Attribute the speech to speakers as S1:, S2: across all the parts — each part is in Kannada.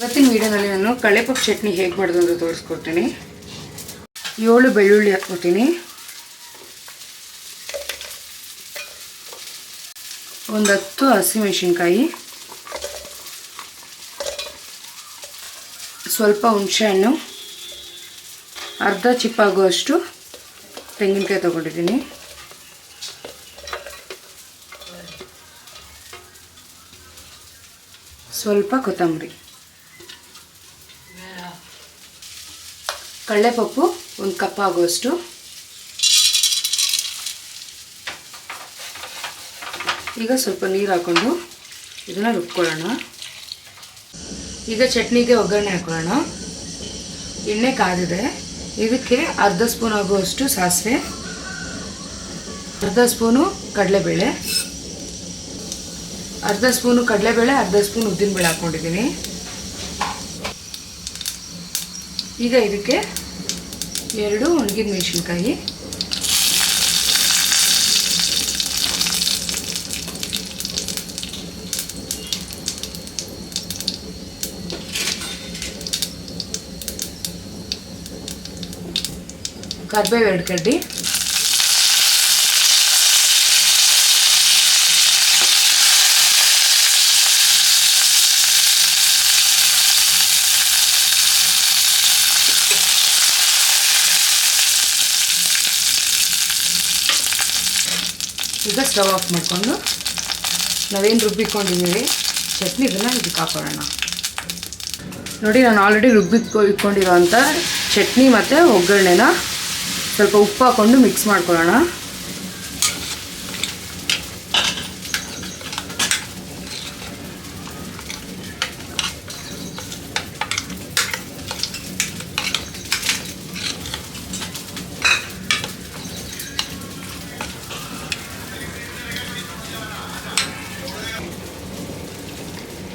S1: ಇವತ್ತಿನ ವಿಡಿಯೋದಲ್ಲಿ ನಾನು ಕಳ್ಳೆಪಪ್ಪು ಚಟ್ನಿ ಹೇಗೆ ಮಾಡೋದು ಅಂತ ತೋರಿಸ್ಕೊಡ್ತೀನಿ. 7 ಬೆಳ್ಳುಳ್ಳಿ ಹಾಕ್ಕೊತೀನಿ, ಒಂದು 10 ಹಸಿಮೆಣಸಿನ್ಕಾಯಿ, ಸ್ವಲ್ಪ ಹುಣಸೆಹಣ್ಣು, ಅರ್ಧ ಚಿಪ್ಪಾಗುವಷ್ಟು ತೆಂಗಿನಕಾಯಿ ತೊಗೊಂಡಿದ್ದೀನಿ, ಸ್ವಲ್ಪ ಕೊತ್ತಂಬರಿ, ಕಳ್ಳೆಪಪ್ಪು 1 ಕಪ್ ಆಗುವಷ್ಟು, ಈಗ ಸ್ವಲ್ಪ ನೀರು ಹಾಕ್ಕೊಂಡು ಇದನ್ನು ರುಬ್ಕೊಳ್ಳೋಣ. ಈಗ ಚಟ್ನಿಗೆ ಒಗ್ಗರಣೆ ಹಾಕೊಳ್ಳೋಣ. ಎಣ್ಣೆ ಕಾದಿದೆ, ಇದಕ್ಕೆ ಅರ್ಧ ಸ್ಪೂನ್ ಆಗುವಷ್ಟು ಸಾಸಿವೆ, ಅರ್ಧ ಸ್ಪೂನು ಕಡಲೆಬೇಳೆ, ಅರ್ಧ ಸ್ಪೂನ್ ಉದ್ದಿನಬೇಳೆ ಹಾಕ್ಕೊಂಡಿದ್ದೀನಿ. ಈಗ ಇದಕ್ಕೆ 2 ಒಣಗಿದ ಮೆಣಸಿನ್ಕಾಯಿ, ಕರಿಬೇವು 2 ಕಡ್ಡಿ, ಈಗ ಸ್ಟವ್ ಆಫ್ ಮಾಡಿಕೊಂಡು ನಾವೇನು ರುಬ್ಬಿಕೊಂಡಿದ್ದೀವಿ ಚಟ್ನಿ ಇದನ್ನು ಇದಕ್ಕೆ ಹಾಕೊಳ್ಳೋಣ. ನೋಡಿ, ನಾನು ಆಲ್ರೆಡಿ ಇಟ್ಕೊಂಡಿರೋಂಥ ಚಟ್ನಿ ಮತ್ತು ಒಗ್ಗರಣೆನ ಸ್ವಲ್ಪ ಉಪ್ಪು ಹಾಕ್ಕೊಂಡು ಮಿಕ್ಸ್ ಮಾಡ್ಕೊಳ್ಳೋಣ.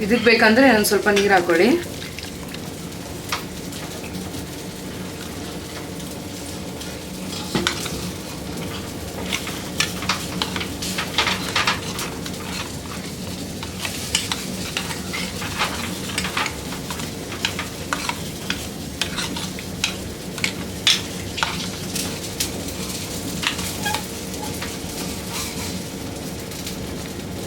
S1: ಇದಕ್ಕೆ ಬೇಕಂದರೆ ಒಂದು ಸ್ವಲ್ಪ ನೀರು ಹಾಕ್ಕೊಳ್ಳಿ.